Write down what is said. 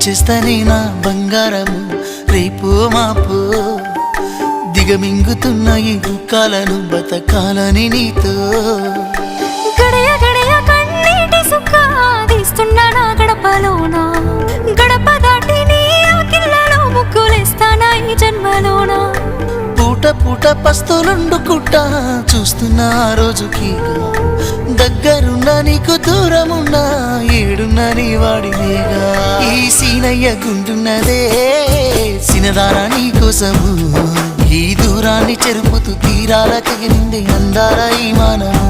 చేస్తానే నా బంగారము రేపు మాపు దిగమింగుతున్న ఈ దుఃఖాలను బతకాలని నీతో గడయ గడయ కన్నీటి సుఖ తీస్తున్నా నా గడపలోనా గడప దాటి నీ ఆకిళ్ళలో ముగ్గులేస్తానా ఈ జన్మలోనా పూట పూట పస్తులుండుకుంటా చూస్తున్నా ఆ రోజుకి దగ్గరున్నా నీకు దూరమున్నా ఏడున్నా నీ వాడినేగా ఈ సీనయ్య గుంటున్నదే సినదారా నీ కోసము ఈ దూరాన్ని చెరుపుతూ తీరాల తెగినింది అందాల ఈ మానము